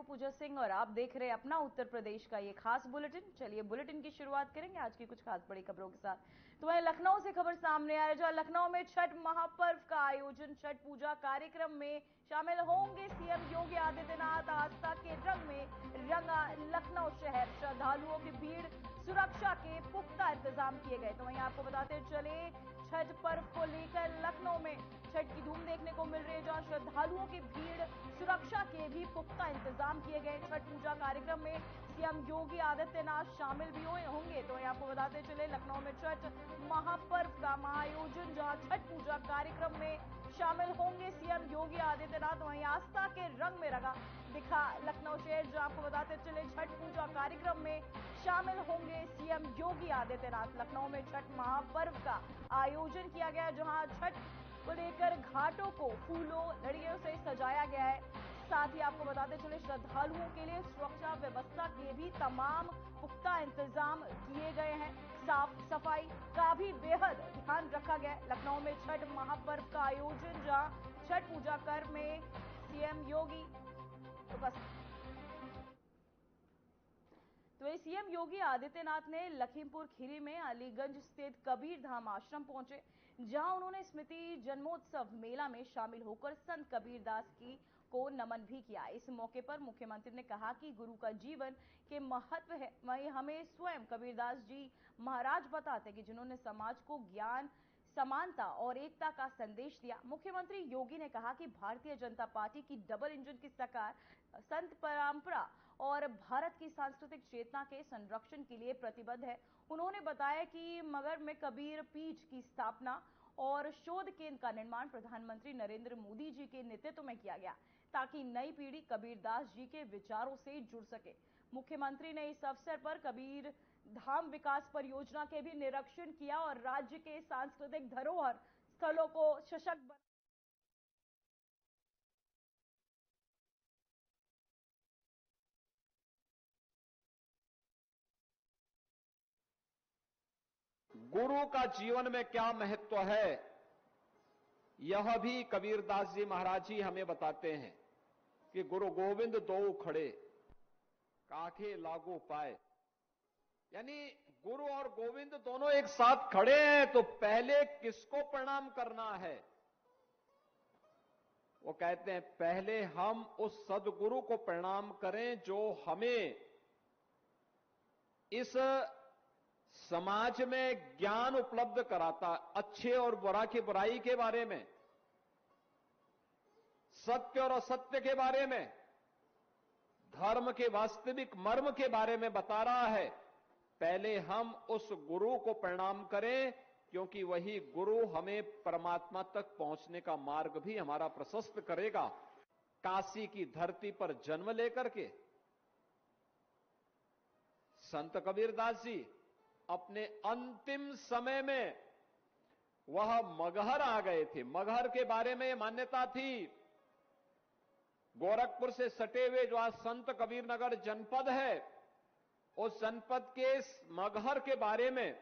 हूं पूजा सिंह और आप देख रहे हैं अपना उत्तर प्रदेश का ये खास बुलेटिन। चलिए बुलेटिन की शुरुआत करेंगे आज की कुछ खास बड़ी खबरों के साथ। तो वहीं लखनऊ से खबर सामने आ रही है, जहां लखनऊ में छठ महापर्व का आयोजन, छठ पूजा कार्यक्रम में शामिल होंगे सीएम योगी आदित्यनाथ। आस्था के रंग में रंगा लखनऊ शहर, श्रद्धालुओं की भीड़, सुरक्षा के पुख्ता इंतजाम किए गए। तो वहीं आपको बताते चले, छठ पर्व को लेकर लखनऊ में छठ की धूम देखने को मिल रही है, जहां श्रद्धालुओं की भीड़, सुरक्षा के भी पुख्ता इंतजाम किए गए। छठ पूजा कार्यक्रम में सीएम योगी आदित्यनाथ शामिल भी होंगे। तो आपको बताते चले, लखनऊ में छठ महापर्व का महाआयोजन, जहां छठ पूजा कार्यक्रम में शामिल होंगे सीएम योगी आदित्यनाथ। वहीं आस्था के रंग में रंगा दिखा लखनऊ शहर, जहां आपको बताते चले छठ पूजा कार्यक्रम में शामिल होंगे सीएम योगी आदित्यनाथ। लखनऊ में छठ महापर्व का आयोजन किया गया, जहां छठ को लेकर घाटों को फूलों लड़ियों से सजाया गया है। साथ ही आपको बताते चले, श्रद्धालुओं के लिए सुरक्षा व्यवस्था के भी तमाम पुख्ता इंतजाम किए गए हैं। साफ सफाई का भी बेहद ध्यान रखा गया है। लखनऊ में छठ महापर्व का आयोजन, जहां छठ पूजा कर में सीएम योगी उपस्थित। तो सीएम योगी आदित्यनाथ ने लखीमपुर खीरी में अलीगंज स्थित कबीर धाम आश्रम पहुंचे, जहां उन्होंने स्मृति जन्मोत्सव मेला में शामिल होकर संत कबीरदास की को नमन भी किया। इस मौके पर मुख्यमंत्री ने कहा कि गुरु का जीवन के महत्व है, वहीं हमें स्वयं कबीरदास जी महाराज बताते कि जिन्होंने समाज को ज्ञान, समानता और एकता का संदेश दिया। मुख्यमंत्री योगी ने कहा कि भारतीय जनता पार्टी की डबल इंजन की सरकार संत परंपरा और भारत की सांस्कृतिक चेतना के संरक्षण के लिए प्रतिबद्ध है। उन्होंने बताया कि मगध में कबीर पीठ की स्थापना और शोध केंद्र का निर्माण प्रधानमंत्री नरेंद्र मोदी जी के नेतृत्व में किया गया, ताकि नई पीढ़ी कबीरदास जी के विचारों से जुड़ सके। मुख्यमंत्री ने इस अवसर पर कबीर धाम विकास परियोजना के भी निरीक्षण किया और राज्य के सांस्कृतिक धरोहर स्थलों को सशक्त बना। गुरु का जीवन में क्या महत्व है, यह भी कबीरदास जी महाराज जी हमें बताते हैं कि गुरु गोविंद दो खड़े, काखे लागू पाए। यानी गुरु और गोविंद दोनों एक साथ खड़े हैं, तो पहले किसको प्रणाम करना है? वो कहते हैं पहले हम उस सदगुरु को प्रणाम करें जो हमें इस समाज में ज्ञान उपलब्ध कराता, अच्छे और बुरा की बुराई के बारे में, सत्य और असत्य के बारे में, धर्म के वास्तविक मर्म के बारे में बता रहा है। पहले हम उस गुरु को प्रणाम करें, क्योंकि वही गुरु हमें परमात्मा तक पहुंचने का मार्ग भी हमारा प्रशस्त करेगा। काशी की धरती पर जन्म लेकर के संत कबीरदास जी अपने अंतिम समय में वह मगहर आ गए थे। मगहर के बारे में मान्यता थी, गोरखपुर से सटे हुए जो आज संत कबीरनगर जनपद है, उस जनपद के मगहर के बारे में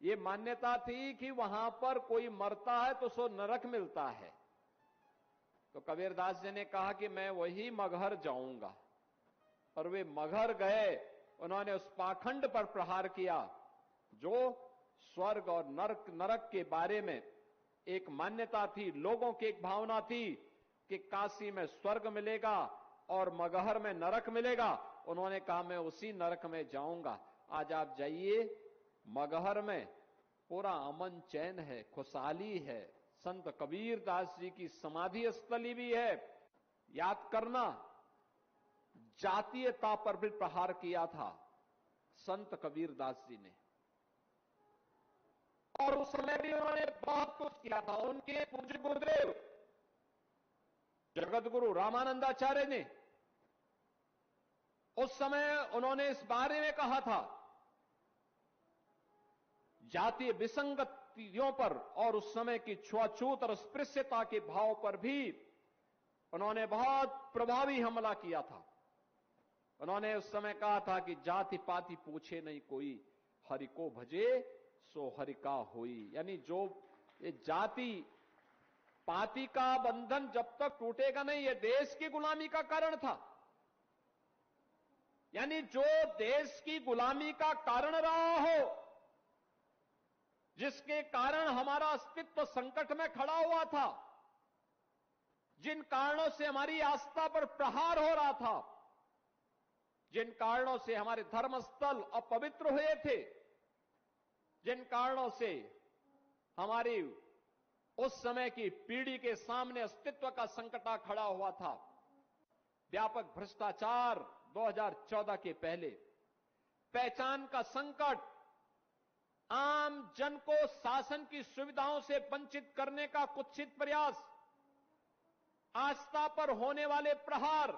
यह मान्यता थी कि वहां पर कोई मरता है तो सो नरक मिलता है। तो कबीरदास जी ने कहा कि मैं वही मगहर जाऊंगा, और वे मगहर गए। उन्होंने उस पाखंड पर प्रहार किया जो स्वर्ग और नरक के बारे में एक मान्यता थी, लोगों की एक भावना थी कि काशी में स्वर्ग मिलेगा और मगहर में नरक मिलेगा। उन्होंने कहा मैं उसी नरक में जाऊंगा। आज आप जाइए, मगहर में पूरा अमन चैन है, खुशहाली है। संत कबीरदास जी की समाधि स्थली भी है। याद करना, जातीयता पर भी प्रहार किया था संत कबीरदास जी ने, और उस समय भी उन्होंने बहुत कुछ किया था। उनके पूज्य गुरुदेव जगत गुरु रामानंदाचार्य ने उस समय उन्होंने इस बारे में कहा था, जातीय विसंगतियों पर और उस समय की छुआछूत और अस्पृश्यता के भाव पर भी उन्होंने बहुत प्रभावी हमला किया था। उन्होंने उस समय कहा था कि जाति पाति पूछे नहीं कोई, हरि को भजे सो हरि का होई। यानी जो ये जाति पाति का बंधन जब तक टूटेगा नहीं, ये देश की गुलामी का कारण था। यानी जो देश की गुलामी का कारण रहा हो, जिसके कारण हमारा अस्तित्व संकट में खड़ा हुआ था, जिन कारणों से हमारी आस्था पर प्रहार हो रहा था, जिन कारणों से हमारे धर्मस्थल अपवित्र हुए थे, जिन कारणों से हमारी उस समय की पीढ़ी के सामने अस्तित्व का संकट खड़ा हुआ था, व्यापक भ्रष्टाचार 2014 के पहले, पहचान का संकट, आम जन को शासन की सुविधाओं से वंचित करने का कुत्सित प्रयास, आस्था पर होने वाले प्रहार,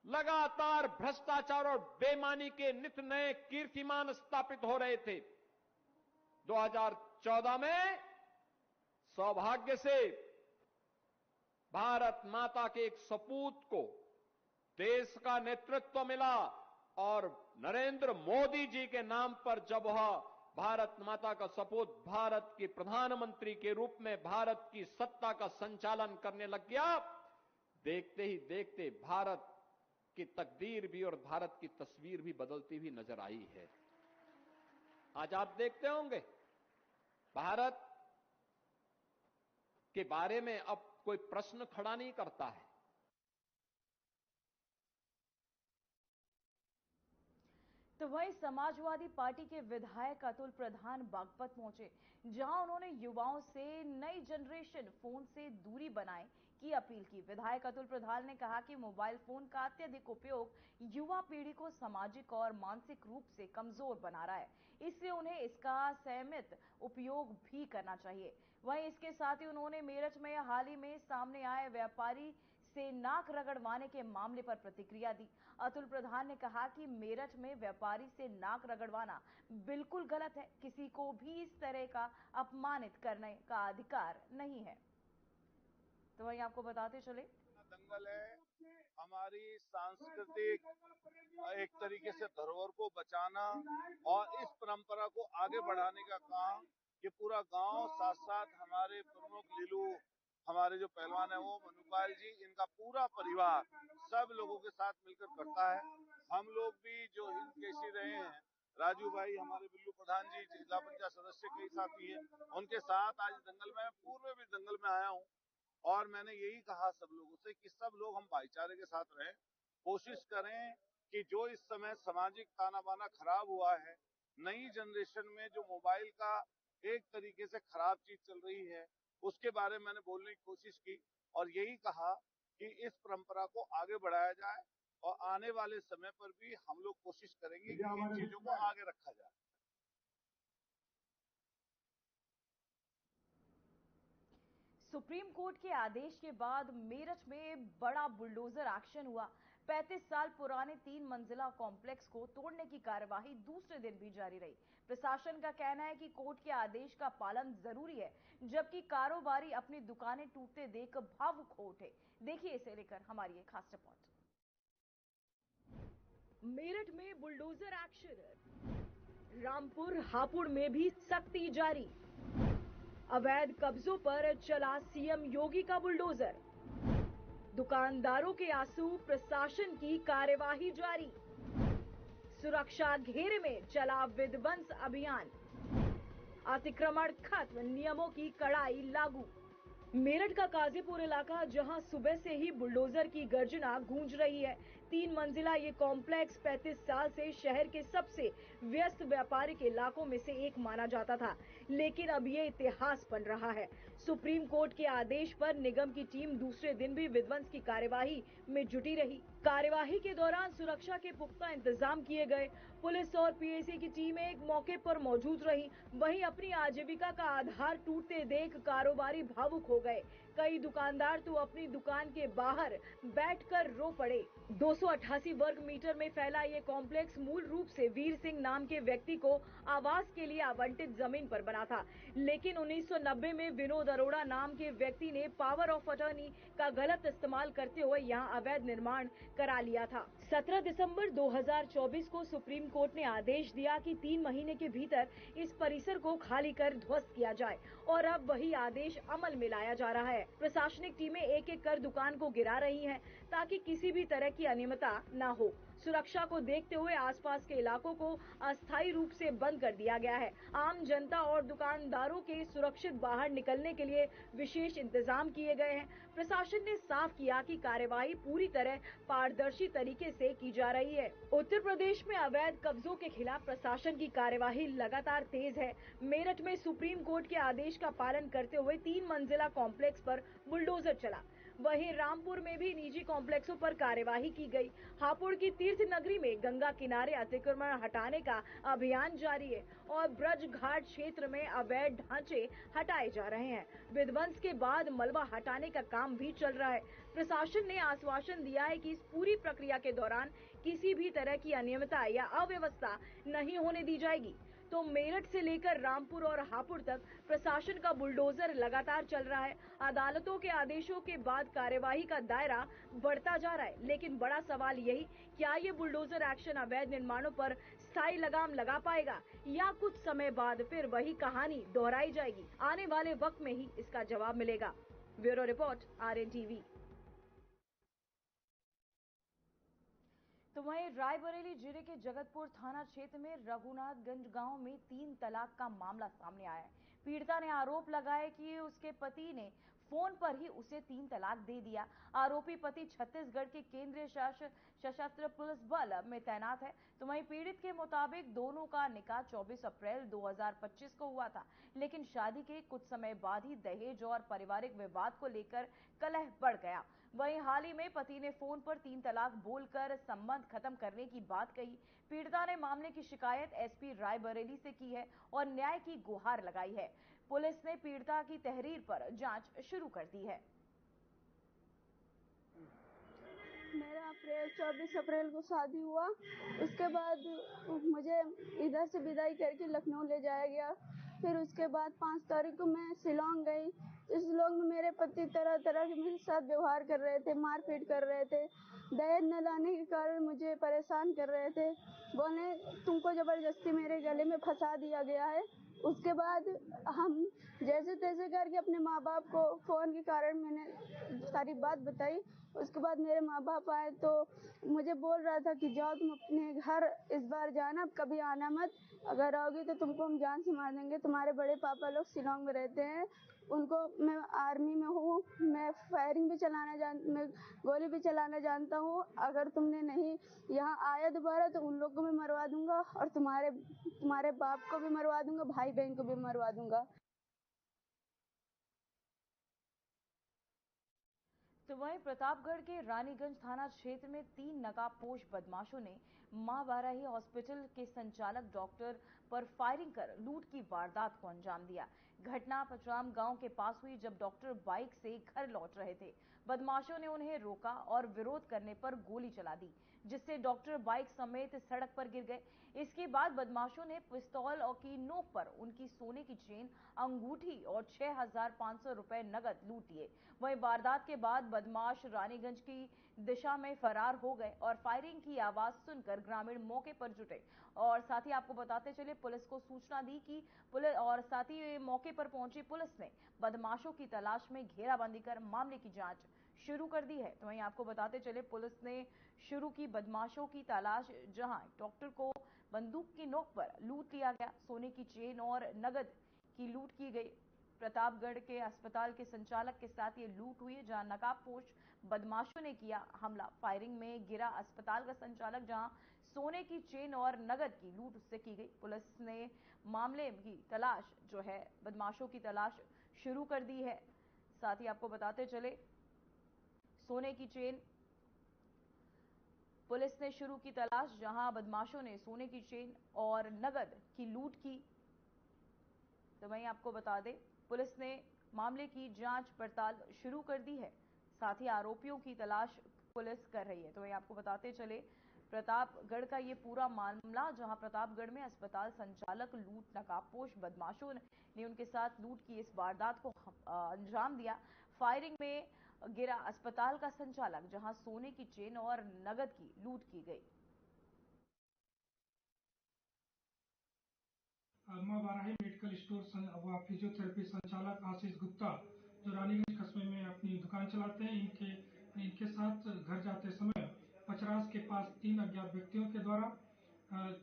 लगातार भ्रष्टाचार और बेईमानी के नित नए कीर्तिमान स्थापित हो रहे थे। 2014 में सौभाग्य से भारत माता के एक सपूत को देश का नेतृत्व मिला और नरेंद्र मोदी जी के नाम पर जब वह भारत माता का सपूत भारत की प्रधानमंत्री के रूप में भारत की सत्ता का संचालन करने लग गया, देखते ही देखते भारत की तकदीर भी और भारत की तस्वीर भी बदलती हुई नजर आई है। आज आप देखते होंगे भारत के बारे में अब कोई प्रश्न खड़ा नहीं करता है। तो वहीं समाजवादी पार्टी के विधायक अतुल प्रधान बागपत पहुंचे, जहां उन्होंने युवाओं से नई जनरेशन फोन से दूरी बनाए की अपील की। विधायक अतुल प्रधान ने कहा कि मोबाइल फोन का अत्यधिक उपयोग युवा पीढ़ी को सामाजिक और मानसिक रूप से कमजोर बना रहा है, इसलिए उन्हें इसका सीमित उपयोग भी करना चाहिए। वहीं इसके साथ ही उन्होंने मेरठ में हाल ही में सामने आए व्यापारी से नाक रगड़वाने के मामले पर प्रतिक्रिया दी। अतुल प्रधान ने कहा कि मेरठ में व्यापारी से नाक रगड़वाना बिल्कुल गलत है, किसी को भी इस तरह का अपमानित करने का अधिकार नहीं है। तो वहीं आपको बताते चले, दंगल है हमारी सांस्कृतिक एक तरीके से धरोहर को बचाना और इस परंपरा को आगे बढ़ाने का काम ये पूरा गांव, साथ साथ हमारे प्रमुख लीलू, हमारे जो पहलवान है वो मनुपाल जी, इनका पूरा परिवार सब लोगों के साथ मिलकर करता है। हम लोग भी जो हिंद केसी रहे हैं, राजू भाई हमारे बिल्लू प्रधान जी जिला पंचायत सदस्य कई साथी हैं, उनके साथ आज दंगल में, पूर्व में भी दंगल में आया हूँ और मैंने यही कहा सब लोगों से कि सब लोग हम भाईचारे के साथ रहें, कोशिश करें कि जो इस समय सामाजिक ताना बाना खराब हुआ है, नई जनरेशन में जो मोबाइल का एक तरीके से खराब चीज चल रही है, उसके बारे में मैंने बोलने की कोशिश की और यही कहा कि इस परंपरा को आगे बढ़ाया जाए और आने वाले समय पर भी हम लोग कोशिश करेंगे कि इन चीजों को आगे रखा जाए। सुप्रीम कोर्ट के आदेश के बाद मेरठ में बड़ा बुलडोजर एक्शन हुआ। 35 साल पुराने 3 मंजिला कॉम्प्लेक्स को तोड़ने की कार्यवाही दूसरे दिन भी जारी रही। प्रशासन का कहना है कि कोर्ट के आदेश का पालन जरूरी है, जबकि कारोबारी अपनी दुकानें टूटते देख भावुक हो उठे। देखिए इसे लेकर हमारी एक खास रिपोर्ट। मेरठ में बुलडोजर एक्शन, रामपुर हापुड़ में भी सख्ती जारी। अवैध कब्जों पर चला सीएम योगी का बुलडोजर। दुकानदारों के आंसू, प्रशासन की कार्यवाही जारी। सुरक्षा घेरे में चला विध्वंस अभियान। अतिक्रमण खत्म, नियमों की कड़ाई लागू। मेरठ का काजीपुर इलाका, जहां सुबह से ही बुलडोजर की गर्जना गूंज रही है। 3 मंजिला ये कॉम्प्लेक्स 35 साल से शहर के सबसे व्यस्त व्यापारिक इलाकों में से एक माना जाता था, लेकिन अब ये इतिहास बन रहा है। सुप्रीम कोर्ट के आदेश पर निगम की टीम दूसरे दिन भी विध्वंस की कार्यवाही में जुटी रही। कार्यवाही के दौरान सुरक्षा के पुख्ता इंतजाम किए गए। पुलिस और पीएसी की टीमें एक मौके पर मौजूद रही। वहीं अपनी आजीविका का आधार टूटते देख कारोबारी भावुक हो गए। कई दुकानदार तो अपनी दुकान के बाहर बैठकर रो पड़े। 288 वर्ग मीटर में फैला ये कॉम्प्लेक्स मूल रूप से वीर सिंह नाम के व्यक्ति को आवास के लिए आवंटित जमीन पर बना था, लेकिन 1990 में विनोद अरोड़ा नाम के व्यक्ति ने पावर ऑफ अटॉर्नी का गलत इस्तेमाल करते हुए यहाँ अवैध निर्माण करा लिया था। 17 दिसंबर 2024 को सुप्रीम कोर्ट ने आदेश दिया कि 3 महीने के भीतर इस परिसर को खाली कर ध्वस्त किया जाए और अब वही आदेश अमल में लाया जा रहा है। प्रशासनिक टीमें एक एक कर दुकान को गिरा रही हैं। ताकि किसी भी तरह की अनियमितता न हो। सुरक्षा को देखते हुए आसपास के इलाकों को अस्थायी रूप से बंद कर दिया गया है। आम जनता और दुकानदारों के सुरक्षित बाहर निकलने के लिए विशेष इंतजाम किए गए हैं। प्रशासन ने साफ किया कि कार्यवाही पूरी तरह पारदर्शी तरीके से की जा रही है। उत्तर प्रदेश में अवैध कब्जों के खिलाफ प्रशासन की कार्यवाही लगातार तेज है। मेरठ में सुप्रीम कोर्ट के आदेश का पालन करते हुए 3 मंजिला कॉम्प्लेक्स पर बुलडोजर चला। वहीं रामपुर में भी निजी कॉम्प्लेक्सों पर कार्यवाही की गई। हापुड़ की तीर्थ नगरी में गंगा किनारे अतिक्रमण हटाने का अभियान जारी है और ब्रज घाट क्षेत्र में अवैध ढांचे हटाए जा रहे हैं। विध्वंस के बाद मलबा हटाने का काम भी चल रहा है। प्रशासन ने आश्वासन दिया है कि इस पूरी प्रक्रिया के दौरान किसी भी तरह की अनियमितता या अव्यवस्था नहीं होने दी जाएगी। तो मेरठ से लेकर रामपुर और हापुड़ तक प्रशासन का बुलडोजर लगातार चल रहा है। अदालतों के आदेशों के बाद कार्यवाही का दायरा बढ़ता जा रहा है, लेकिन बड़ा सवाल यही, क्या ये बुलडोजर एक्शन अवैध निर्माणों पर स्थायी लगाम लगा पाएगा या कुछ समय बाद फिर वही कहानी दोहराई जाएगी? आने वाले वक्त में ही इसका जवाब मिलेगा। Bureau report, RNTV। तो वहीं रायबरेली जिले के जगतपुर थाना क्षेत्र में रघुनाथगंज गांव में 3 तलाक का मामला सामने आया है। पीड़िता ने आरोप लगाया कि उसके पति ने फोन पर ही उसे 3 तलाक दे दिया। आरोपी पति छत्तीसगढ़ के केंद्रीय सशस्त्र पुलिस बल में तैनात है। तो वहीं पीड़ित के मुताबिक दोनों का निकाह 24 अप्रैल 2025 को हुआ था, लेकिन शादी के कुछ समय बाद ही दहेज और पारिवारिक विवाद को लेकर कलह बढ़ गया। वहीं हाल ही में पति ने फोन पर 3 तलाक बोलकर संबंध खत्म करने की बात कही। पीड़िता ने मामले की शिकायत SP रायबरेली से की है और न्याय की गुहार लगाई है। पुलिस ने पीड़िता की तहरीर पर जांच शुरू कर दी है। मेरा 24 अप्रैल को शादी हुआ। उसके बाद मुझे इधर से विदाई करके लखनऊ ले जाया गया। फिर उसके बाद 5 तारीख को मैं शिलांग गई। शिलांग में मेरे पति तरह तरह के मेरे साथ व्यवहार कर रहे थे, मारपीट कर रहे थे। दहेज न लाने के कारण मुझे परेशान कर रहे थे। बोले तुमको जबरदस्ती मेरे गले में फंसा दिया गया है। उसके बाद हम जैसे तैसे करके अपने माँ बाप को फोन के कारण मैंने सारी बात बताई। उसके बाद मेरे माँ बाप आए तो मुझे बोल रहा था कि जाओ तुम अपने घर, इस बार जाना, कभी आना मत, अगर आओगी तो तुमको हम जान से मार देंगे। तुम्हारे बड़े पापा लोग शिलांग में रहते हैं, उनको, मैं आर्मी में हूँ, मैं फायरिंग भी मैं गोली भी चलाना जानता हूँ। अगर तुमने नहीं यहाँ आया दोबारा तो उन लोग को भी मरवा दूंगा और तुम्हारे बाप को भी मरवा दूंगा, भाई बहन को भी मरवा दूंगा। तो वहीं प्रतापगढ़ के रानीगंज थाना क्षेत्र में 3 नकाबपोश बदमाशों ने मां वाराही हॉस्पिटल के संचालक डॉक्टर पर फायरिंग कर लूट की वारदात को अंजाम दिया। घटना पचराम गांव के पास हुई, जब डॉक्टर बाइक से घर लौट रहे थे। बदमाशों ने उन्हें रोका और विरोध करने पर गोली चला दी, जिससे डॉक्टर बाइक समेत सड़क पर गिर गए। इसके बाद बदमाशों ने पिस्तौल और की नोक पर उनकी सोने की चेन, अंगूठी और 6,500 रुपए नगद लूट लिए। वहीं वारदात के बाद बदमाश रानीगंज की दिशा में फरार हो गए और फायरिंग की आवाज सुनकर ग्रामीण मौके पर जुटे। और साथ ही आपको बताते चले, पुलिस को सूचना दी कि पुलिस और साथ ही मौके पर पहुंची पुलिस ने बदमाशों की तलाश में घेराबंदी कर मामले की जांच शुरू कर दी है। तो वहीं आपको बताते चले, पुलिस ने शुरू की बदमाशों की तलाश, जहां डॉक्टर को बंदूक की नोक पर लूट लिया गया, सोने की चेन और नगद की लूट की गई। प्रतापगढ़ के अस्पताल के संचालक के साथ ये लूट हुई, जहां नकाबपोश बदमाशों ने किया हमला। फायरिंग में गिरा अस्पताल का संचालक, जहां सोने की चेन और नगद की लूट उससे की गई। पुलिस ने मामले की तलाश जो है, बदमाशों की तलाश शुरू कर दी है। साथ ही आपको बताते चले, सोने की चेन, पुलिस ने शुरू की तलाश, जहां बदमाशों ने सोने की चेन और नगद की लूट की। तो वहीं आपको बता दें, पुलिस ने मामले की जांच पड़ताल शुरू कर दी है। साथ ही आरोपियों की तलाश पुलिस कर रही है। तो वहीं आपको बताते चले, प्रतापगढ़ का ये पूरा मामला, जहां प्रतापगढ़ में अस्पताल संचालक लूट नकाबपोश बदमाशों ने उनके साथ लूट की इस वारदात को अंजाम दिया। फायरिंग में गिरा अस्पताल का संचालक, जहां सोने की चेन और नगद की लूट की गई। मां वाराही मेडिकल स्टोर व फिजियोथेरेपी संचालक आशीष गुप्ता, जो रानीगंज कस्बे में अपनी दुकान चलाते हैं, इनके इनके साथ घर जाते समय पचरास के पास 3 अज्ञात व्यक्तियों के द्वारा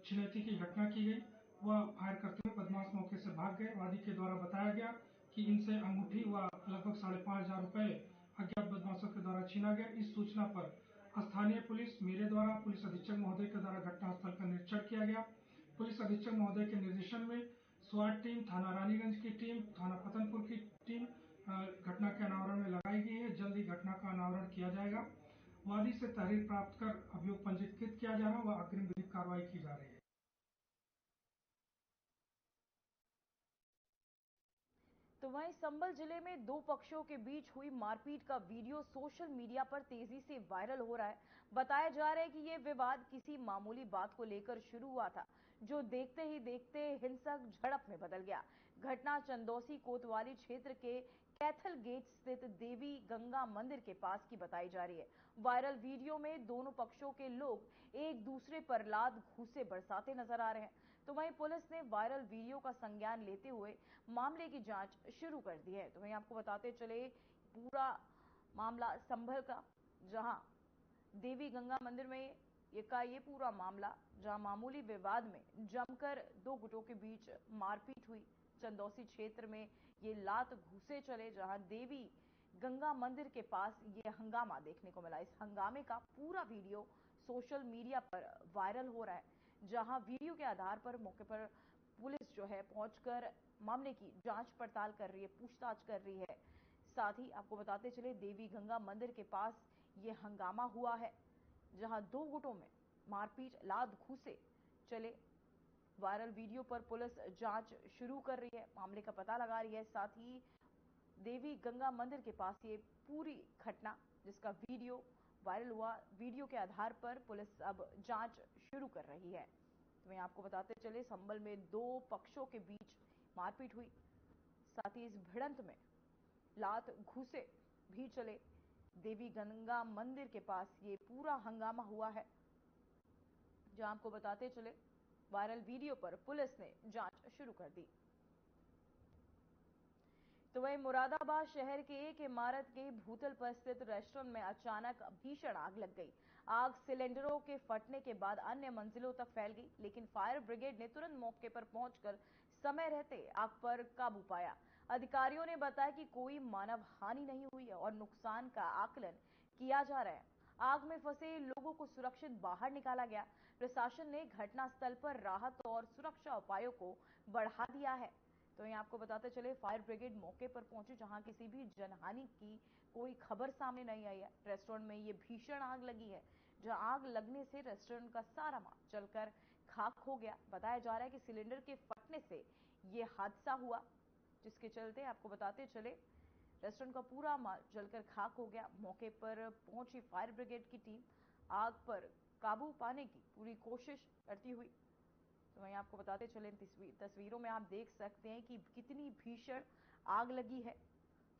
छिनैती की घटना की गई। वह फायर करते हुए बदमाश मौके से भाग गए। वादी के द्वारा बताया गया कि इनसे अंगूठी व लगभग 5,500 रुपए अज्ञात बदमाशों के द्वारा छीना गया। इस सूचना पर स्थानीय पुलिस, मेरे द्वारा पुलिस अधीक्षक महोदय के द्वारा घटनास्थल का निरीक्षण किया गया। पुलिस अधीक्षक महोदय के निर्देशन में स्वाट टीम, थाना रानीगंज की टीम, थाना फतनपुर की टीम घटना के अनावरण में लगाई गई है। जल्द ही घटना का अनावरण किया जाएगा। वादी से तहरीर प्राप्त कर अभियोग पंजीकृत किया जा रहा है व अग्रिम विधिक कार्रवाई की जा रही है। तो वहीं संभल जिले में दो पक्षों के बीच हुई मारपीट का वीडियो सोशल मीडिया पर तेजी से वायरल हो रहा है। बताया जा रहा है कि ये विवाद किसी मामूली बात को लेकर शुरू हुआ था, जो देखते ही देखते हिंसक झड़प में बदल गया। घटना चंदौसी कोतवाली क्षेत्र के कैथल गेट स्थित देवी गंगा मंदिर के पास की बताई जा रही है। वायरल वीडियो में दोनों पक्षों के लोग एक दूसरे पर लात घूंसे बरसाते नजर आ रहे हैं। तो वहीं पुलिस ने वायरल वीडियो का संज्ञान लेते हुए मामले की जांच शुरू कर दी है। तो वहीं आपको बताते चले पूरा मामला संभल का, जहां देवी गंगा मंदिर में ये पूरा मामला, जहां मामूली विवाद में जमकर दो गुटों के बीच मारपीट हुई। चंदौसी क्षेत्र में ये लात घूसे चले, जहां देवी गंगा मंदिर के पास ये हंगामा देखने को मिला। इस हंगामे का पूरा वीडियो सोशल मीडिया पर वायरल हो रहा है, जहां वीडियो के आधार पर मौके पर पुलिस जो है पहुंचकर मामले की जांच पड़ताल कर रही है, पूछताछ कर रही है। साथ ही आपको बताते चले देवी गंगा मंदिर के पास ये हंगामा हुआ है, जहां दो गुटों में मारपीट, लात घूंसे चले। वायरल वीडियो पर पुलिस जांच शुरू कर रही है, मामले का पता लगा रही है। साथ ही देवी गंगा मंदिर के पास ये पूरी घटना जिसका वीडियो वायरल हुआ, वीडियो के आधार पर पुलिस अब जांच शुरू कर रही है। तो मैं आपको बताते चले संभल में दो पक्षों के बीच मारपीट हुई, साथ ही इस भिड़ंत में लात घूसे भी चले। देवी गंगा मंदिर के पास ये पूरा हंगामा हुआ है, जहां आपको बताते चले वायरल वीडियो पर पुलिस ने जांच शुरू कर दी। तो वहीं मुरादाबाद शहर के एक इमारत के भूतल पर स्थित रेस्टोरेंट में अचानक भीषण आग लग गई। आग सिलेंडरों के फटने के बाद अन्य मंजिलों तक फैल गई, लेकिन फायर ब्रिगेड ने तुरंत मौके पर पहुंचकर समय रहते आग पर काबू पाया। अधिकारियों ने बताया कि कोई मानव हानि नहीं हुई है और नुकसान का आकलन किया जा रहा है। आग में फंसे लोगों को सुरक्षित बाहर निकाला गया। प्रशासन ने घटनास्थल पर राहत और सुरक्षा उपायों को बढ़ा दिया है। तो यहाँ आपको बताते चले फायर ब्रिगेड मौके पर पहुंची, जहां किसी भी जनहानि की कोई खबर सामने नहीं आई है। रेस्टोरेंट में ये भीषण आग लगी है, जहां आग लगने से रेस्टोरेंट का सारा माल जलकर खाक हो गया। बताया जा रहा है कि सिलेंडर के फटने से ये हादसा हुआ, जिसके चलते आपको बताते चले रेस्टोरेंट का पूरा माल जलकर खाक हो गया। मौके पर पहुंची फायर ब्रिगेड की टीम आग पर काबू पाने की पूरी कोशिश करती हुई। तो वहीं आपको बताते चले तस्वीरों में आप देख सकते हैं कि कितनी भीषण आग लगी है।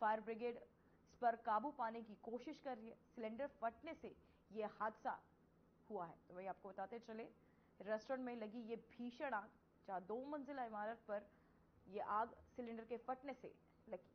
फायर ब्रिगेड इस पर काबू पाने की कोशिश कर रही है। सिलेंडर फटने से यह हादसा हुआ है। तो वहीं आपको बताते चले रेस्टोरेंट में लगी ये भीषण आग, जहां 2 मंजिला इमारत पर यह आग सिलेंडर के फटने से लगी।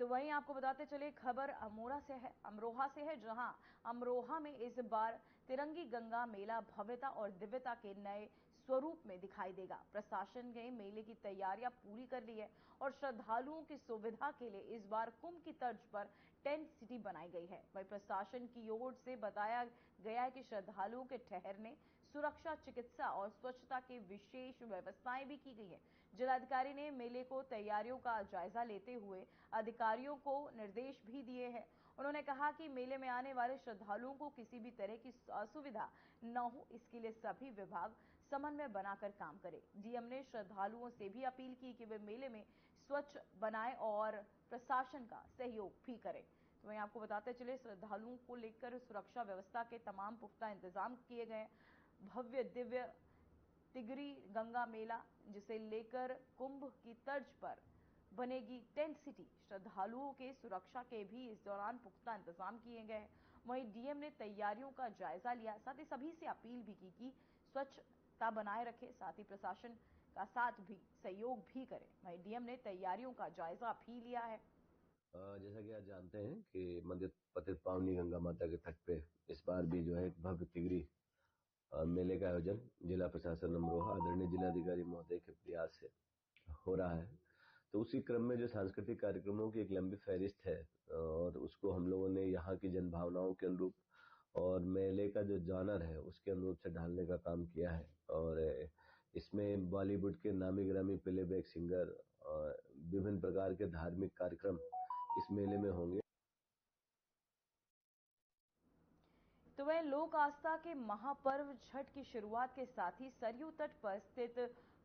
तो वहीं आपको बताते चले खबर अमरोहा से है, जहां अमरोहा में इस बार तिरंगी गंगा मेला भव्यता और दिव्यता के नए स्वरूप में दिखाई देगा। प्रशासन ने मेले की तैयारियां पूरी कर ली है और श्रद्धालुओं की सुविधा के लिए इस बार कुंभ की तर्ज पर टेंट सिटी बनाई गई है। वहीं प्रशासन की ओर से बताया गया है कि श्रद्धालुओं के ठहरने, सुरक्षा, चिकित्सा और स्वच्छता की विशेष व्यवस्थाएं भी की गई है। जिलाधिकारी ने मेले को तैयारियों का जायजा लेते हुए अधिकारियों को निर्देश भी दिए हैं। उन्होंने कहा कि मेले में आने वाले श्रद्धालुओं को किसी भी तरह की असुविधा न हो, इसके लिए सभी विभाग समन्वय बनाकर काम करें। डीएम ने श्रद्धालुओं से भी अपील की कि वे मेले में स्वच्छ बनाएं और प्रशासन का सहयोग भी करें। तो वहीं आपको बताते चले श्रद्धालुओं को लेकर सुरक्षा व्यवस्था के तमाम पुख्ता इंतजाम किए गए। भव्य दिव्य तिगरी गंगा मेला, जिसे लेकर कुंभ की तर्ज पर बनेगी टेंट सिटी। श्रद्धालुओं के सुरक्षा के भी इस दौरान पुख्ता इंतजाम किए गए हैं। वहीं डीएम ने तैयारियों का जायजा लिया, साथ ही सभी से अपील भी की कि स्वच्छता बनाए रखें, साथ ही प्रशासन का साथ भी सहयोग भी करें। वहीं डीएम ने तैयारियों का जायजा भी लिया है। जैसा कि आप जानते हैं कि मध्य पतित पावनी गंगा माता के तट पे इस बार भी जो है एक भव्य तिगरी मेले का आयोजन जिला प्रशासन अमरोहा आदरणीय जिलाधिकारी महोदय के प्रयास से हो रहा है। तो उसी क्रम में जो सांस्कृतिक कार्यक्रमों की एक लंबी फहरिस्त है और उसको हम लोगों ने यहाँ की जनभावनाओं के अनुरूप और मेले का जो जॉनर है उसके अनुरूप से ढालने का काम किया है। और इसमें बॉलीवुड के नामी गिरामी प्लेबैक सिंगर और विभिन्न प्रकार के धार्मिक कार्यक्रम इस मेले में होंगे। तो वह लोक आस्था के महापर्व छठ की शुरुआत के साथ ही सरयू तट पर स्थित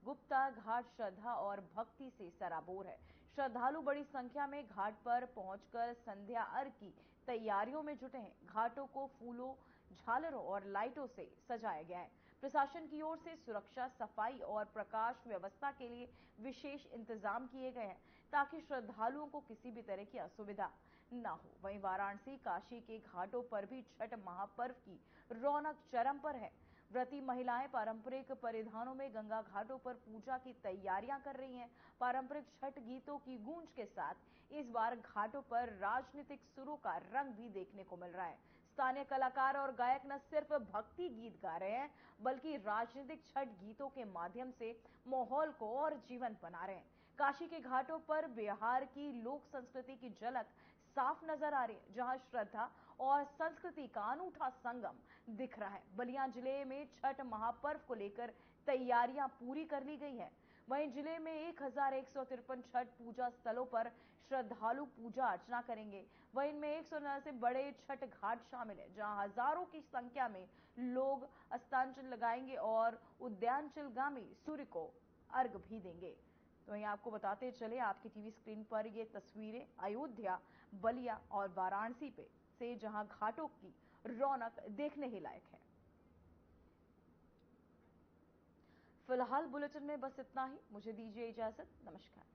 गुप्ता घाट श्रद्धा और भक्ति से सराबोर है। श्रद्धालु बड़ी संख्या में घाट पर पहुंचकर संध्या अर्घ की तैयारियों में जुटे हैं। घाटों को फूलों, झालरों और लाइटों से सजाया गया है। प्रशासन की ओर से सुरक्षा, सफाई और प्रकाश व्यवस्था के लिए विशेष इंतजाम किए गए हैं ताकि श्रद्धालुओं को किसी भी तरह की असुविधा न हो। वहीं वाराणसी, काशी के घाटों पर भी छठ महापर्व की रौनक चरम पर है। व्रती महिलाएं पारंपरिक परिधानों में गंगा घाटों पर पूजा की तैयारियां कर रही हैं। पारंपरिक छठ गीतों की गूंज के साथ इस बार घाटों पर राजनीतिक सुरों का रंग भी देखने को मिल रहा है। स्थानीय कलाकार और गायक न सिर्फ भक्ति गीत गा रहे हैं बल्कि राजनीतिक छठ गीतों के माध्यम से माहौल को और जीवंत बना रहे हैं। काशी के घाटों पर बिहार की लोक संस्कृति की झलक साफ नजर आ रही है, जहां श्रद्धा और संस्कृति का अनूठा संगम दिख रहा है। बलिया जिले में छठ महापर्व को लेकर तैयारियां पूरी कर ली गई है। वहीं जिले में 1153 छठ पूजा स्थलों पर श्रद्धालु पूजा अर्चना करेंगे। वहीं इनमें 109 से बड़े छठ घाट शामिल है, जहां हजारों की संख्या में लोग अस्तांचल लगाएंगे और उद्यानचलगामी सूर्य को अर्घ भी देंगे। तो वहीं आपको बताते चले, आपकी टीवी स्क्रीन पर ये तस्वीरें अयोध्या, बलिया और वाराणसी पे से, जहां घाटों की रौनक देखने ही लायक है। फिलहाल बुलेटिन में बस इतना ही। मुझे दीजिए इजाजत। नमस्कार।